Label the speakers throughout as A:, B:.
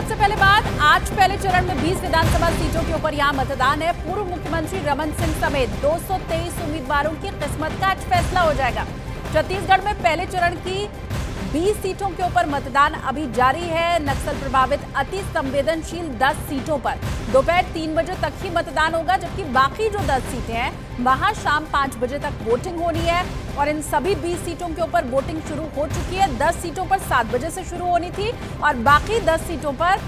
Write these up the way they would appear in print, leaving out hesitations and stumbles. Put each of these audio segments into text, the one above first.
A: सबसे पहले बात, आज पहले चरण में 20 विधानसभा सीटों के ऊपर यहां मतदान है। पूर्व मुख्यमंत्री रमन सिंह समेत 223 उम्मीदवारों की किस्मत का आज फैसला हो जाएगा। छत्तीसगढ़ में पहले चरण की 20 सीटों के ऊपर मतदान अभी जारी है। नक्सल प्रभावित अति संवेदनशील 10 सीटों पर दोपहर 3 बजे तक ही मतदान होगा, जबकि बाकी जो 10 सीटें हैं वहां शाम 5 बजे तक वोटिंग होनी है। और इन सभी 20 सीटों के ऊपर वोटिंग शुरू हो चुकी है। 10 सीटों पर 7 बजे से शुरू होनी थी और बाकी 10 सीटों पर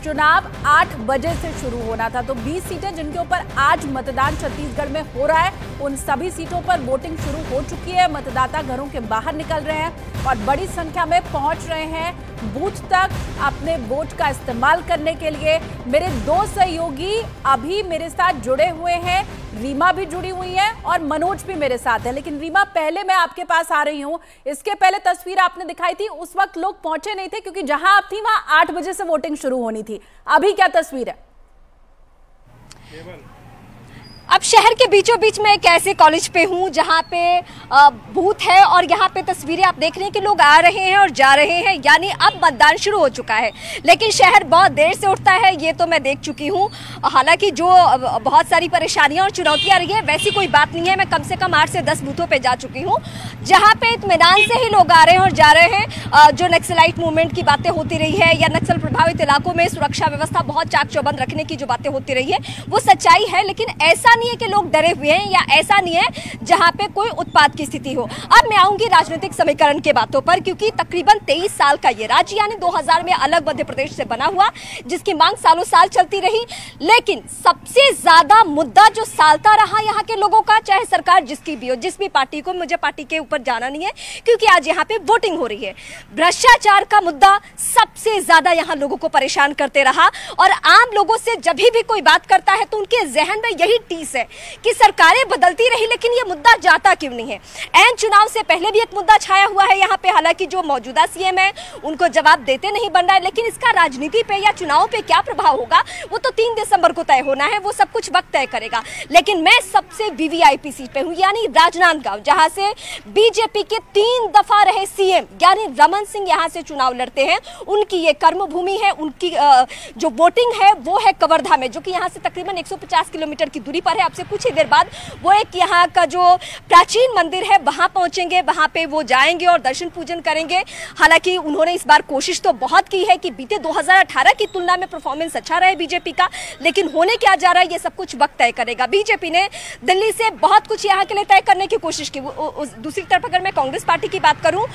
A: चुनाव 8 बजे से शुरू होना था। तो 20 सीटें जिनके ऊपर आज मतदान छत्तीसगढ़ में हो रहा है, उन सभी सीटों पर वोटिंग शुरू हो चुकी है। मतदाता घरों के बाहर निकल रहे हैं और बड़ी संख्या में पहुंच रहे हैं बूथ तक अपने वोट का इस्तेमाल करने के लिए। मेरे 2 सहयोगी अभी मेरे साथ जुड़े हुए हैं, रीमा भी जुड़ी हुई है और मनोज भी मेरे साथ है। लेकिन रीमा, पहले मैं आपके पास आ रही हूं। इसके पहले तस्वीर आपने दिखाई थी, उस वक्त लोग पहुंचे नहीं थे क्योंकि जहां आप थी वहां 8 बजे से वोटिंग शुरू होनी थी। अभी क्या तस्वीर है?
B: अब शहर के बीचों बीच में एक ऐसे कॉलेज पे हूँ जहाँ पे बूथ है और यहाँ पे तस्वीरें आप देख रहे हैं कि लोग आ रहे हैं और जा रहे हैं, यानी अब मतदान शुरू हो चुका है। लेकिन शहर बहुत देर से उठता है, ये तो मैं देख चुकी हूँ। हालांकि जो बहुत सारी परेशानियां और चुनौतियां रही है, वैसी कोई बात नहीं है। मैं कम से कम 8 से 10 बूथों पर जा चुकी हूँ जहाँ पे इत्मीनान से ही लोग आ रहे हैं और जा रहे हैं। जो नक्सलाइट मूवमेंट की बातें होती रही है या नक्सल प्रभावित इलाकों में सुरक्षा व्यवस्था बहुत चाक चौबंद रखने की जो बातें होती रही है, वो सच्चाई है। लेकिन ऐसा नहीं है कि लोग डरे हुए हैं या ऐसा नहीं है जहां पे कोई उत्पात की स्थिति हो। अब मैं आऊंगी राजनीतिक समीकरण के बातों पर, क्योंकि तकरीबन 23 साल का ये राज्य यानी 2000 में अलग मध्य प्रदेश से बना हुआ, जिसकी मांग सालों साल चलती रही। लेकिन सबसे ज्यादा मुद्दा जो सालता रहा यहाँ के लोगों का, चाहे सरकार जिसकी भी हो, जिस भी पार्टी को, मुझे पार्टी के ऊपर जाना नहीं है क्योंकि आज यहाँ पे वोटिंग हो रही है, भ्रष्टाचार का मुद्दा सबसे ज्यादा यहाँ लोगों को परेशान करते रहा। और आम लोगों से जब भी कोई बात करता है तो उनके जहन में यही टीस है कि सरकारें बदलती रही लेकिन ये मुद्दा जाता क्यों नहीं है। ऐन चुनाव से पहले भी एक मुद्दा छाया हुआ है यहाँ पे, हालांकि जो मौजूदा सीएम है उनको जवाब देते नहीं बन रहा है, लेकिन इसका राजनीति पे या चुनाव पे क्या प्रभाव होगा वो तो 3 दिसंबर को तय होना है, वो सब कुछ वक्त तय करेगा। लेकिन मैं सबसे वीवीआईपी सीट पे हूँ, यानी राजनांदगांव, जहां से बीजेपी के 3 दफा रहे सीएम यानी रमन सिंह यहाँ से चुनाव लड़ते हैं। उनकी ये कर्मभूमि है, उनकी जो वोटिंग है वो है कवर्धा में, जो कि यहाँ से तकरीबन 150 किलोमीटर की दूरी पर है। आपसे कुछ ही देर बाद वो एक यहाँ का जो प्राचीन मंदिर है वहां पहुंचेंगे, वहां पे वो जाएंगे और दर्शन पूजन करेंगे। हालांकि उन्होंने इस बार कोशिश तो बहुत की है कि बीते 2018 की तुलना में परफॉर्मेंस अच्छा रहे बीजेपी का, लेकिन होने क्या जा रहा है ये सब कुछ वक्त तय करेगा। बीजेपी ने दिल्ली से बहुत कुछ यहाँ के लिए तय करने की कोशिश की। दूसरी तरफ अगर मैं कांग्रेस पार्टी की बात करूं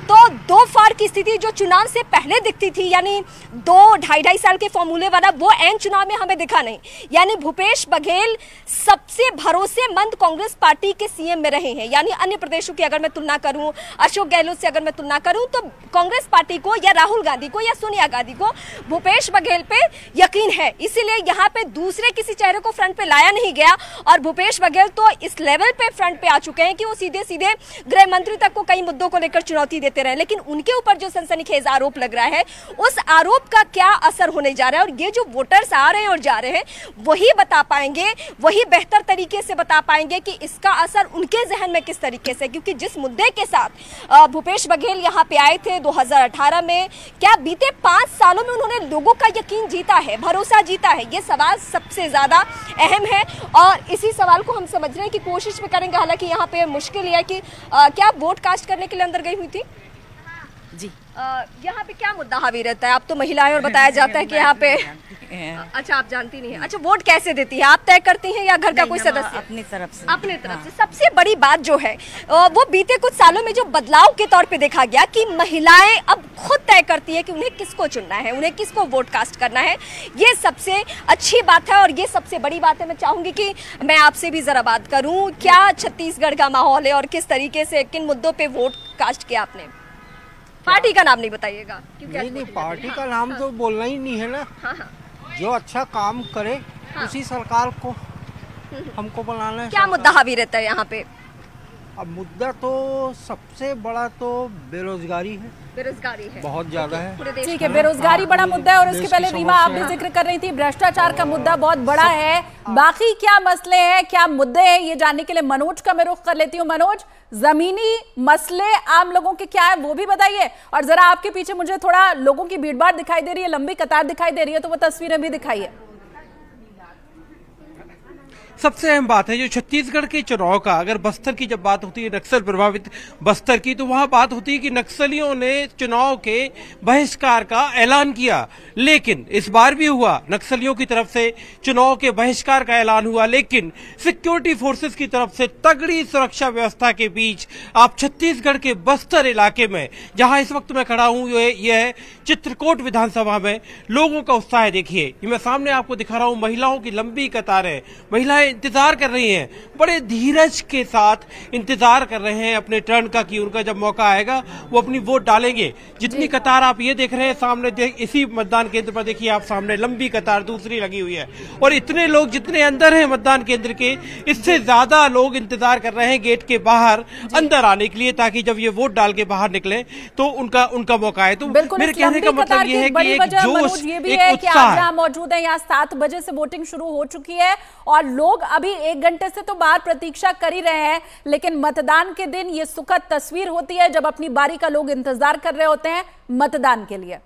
B: तो 2 फाड़ की स्थिति जो चुनाव से पहले दिखती थी, यानी 2-2.5 साल के फॉर्मूले वाला, वो एन चुनाव में हमें दिखा नहीं। यानी भूपेश बघेल सबसे भरोसेमंद कांग्रेस पार्टी के सीएम में रहे हैं। यानी अन्य प्रदेशों की अगर मैं तुलना करूं, अशोक गहलोत से अगर मैं तुलना करूं, तो कांग्रेस पार्टी को या राहुल गांधी को या सोनिया गांधी को भूपेश बघेल पे यकीन है, इसीलिए यहाँ पे दूसरे किसी चेहरे को फ्रंट पे लाया नहीं गया। और भूपेश बघेल तो इस लेवल पे फ्रंट पे आ चुके हैं कि वो सीधे सीधे गृह मंत्री तक को कई मुद्दों को लेकर चुनौती देते रहे। लेकिन उनके ऊपर जो सनसनीखेज आरोप लग रहा है, उस आरोप का क्या असर होने जा रहा है, और ये जो वोटर्स आ रहे हैं और जा रहे हैं वही बता पाएंगे, वही बेहतर तरीके से बता पाएंगे कि इसका असर उनके जहन में किस तरीके से। क्योंकि जिस मुद्दे के साथ भूपेश बघेल यहाँ पे आए थे 2018 में, क्या बीते 5 सालों में उन्होंने लोगों का यकीन जीता है, भरोसा जीता है? ये सवाल सबसे ज्यादा अहम है और इसी सवाल को हम समझने की कोशिश भी करेंगे। हालांकि यहाँ पे मुश्किल है कि क्या आप वोट कास्ट करने के लिए अंदर गई हुई थी
C: जी?
B: यहाँ पे क्या मुद्दा हावी रहता है? आप तो महिला है और बताया जाता है कि यहाँ पे अच्छा, आप जानती नहीं है। अच्छा, वोट कैसे देती है? आप तय करती हैं या घर का कोई सदस्य?
C: अपनी तरफ से।
B: अपने तरफ से। सबसे बड़ी बात जो है वो बीते कुछ सालों में जो बदलाव के तौर पे देखा गया कि महिलाएं अब खुद तय करती है कि उन्हें किसको चुनना है, उन्हें किसको वोट कास्ट करना है। ये सबसे अच्छी बात है और ये सबसे बड़ी बात है। मैं चाहूंगी कि मैं आपसे भी जरा बात करूं, क्या छत्तीसगढ़ का माहौल है और किस तरीके से, किन मुद्दों पे वोट कास्ट किया आपने? पार्टी का नाम नहीं बताइएगा।
D: नहीं, पार्टी का नाम तो बोलना ही नहीं है ना।
B: हाँ।
D: जो अच्छा काम करे उसी सरकार को हमको बनाना है।
B: क्या मुद्दा हावी रहता है यहाँ पे?
D: अब मुद्दा तो सबसे बड़ा तो बेरोजगारी है,
B: बेरोजगारी है,
D: बहुत ज्यादा है।
B: पूरे देश
A: ठीक है, बेरोजगारी बड़ा मुद्दा है। और इसके पहले रीमा, आप भी जिक्र कर रही थी भ्रष्टाचार का मुद्दा बहुत बड़ा है। बाकी क्या मसले हैं, क्या मुद्दे हैं, ये जानने के लिए मनोज का मैं रुख कर लेती हूँ। मनोज, जमीनी मसले आम लोगों के क्या है वो भी बताइए, और जरा आपके पीछे मुझे थोड़ा लोगों की भीड़भाड़ दिखाई दे रही है, लंबी कतार दिखाई दे रही है, तो वो तस्वीरें भी दिखाइए।
E: सबसे अहम बात है जो छत्तीसगढ़ के चुनाव का, अगर बस्तर की जब बात होती है, नक्सल प्रभावित बस्तर की, तो वहां बात होती है कि नक्सलियों ने चुनाव के बहिष्कार का ऐलान किया। लेकिन इस बार भी हुआ, नक्सलियों की तरफ से चुनाव के बहिष्कार का ऐलान हुआ, लेकिन सिक्योरिटी फोर्सेस की तरफ से तगड़ी सुरक्षा व्यवस्था के बीच आप छत्तीसगढ़ के बस्तर इलाके में, जहां इस वक्त मैं खड़ा हूं, यह चित्रकोट विधानसभा में लोगों का उत्साह देखिए। ये मैं सामने आपको दिखा रहा हूं, महिलाओं की लंबी कतारें, महिलाएं इंतजार कर रही हैं, बड़े धीरज के साथ इंतजार कर रहे हैं अपने टर्न का, कि उनका जब मौका आएगा वो अपनी वोट डालेंगे। जितनी कतार आप ये देख रहे हैं सामने, इसी मतदान केंद्र पर देखिए आप सामने लंबी कतार दूसरी लगी हुई है, और इतने लोग जितने अंदर हैं मतदान केंद्र के, इससे ज्यादा लोग इंतजार कर रहे हैं गेट के बाहर अंदर आने के लिए, ताकि जब ये वोट डाल के बाहर निकले तो उनका मौका है। तो मेरे कहने का मतलब ये है कि एक जोश, एक उत्साह
A: मौजूद है। यहाँ 7 बजे से वोटिंग शुरू हो चुकी है और लोग अभी 1 घंटे से तो बाहर प्रतीक्षा कर ही रहे हैं, लेकिन मतदान के दिन ये सुखद तस्वीर होती है जब अपनी बारी का लोग इंतजार कर रहे होते हैं मतदान के लिए।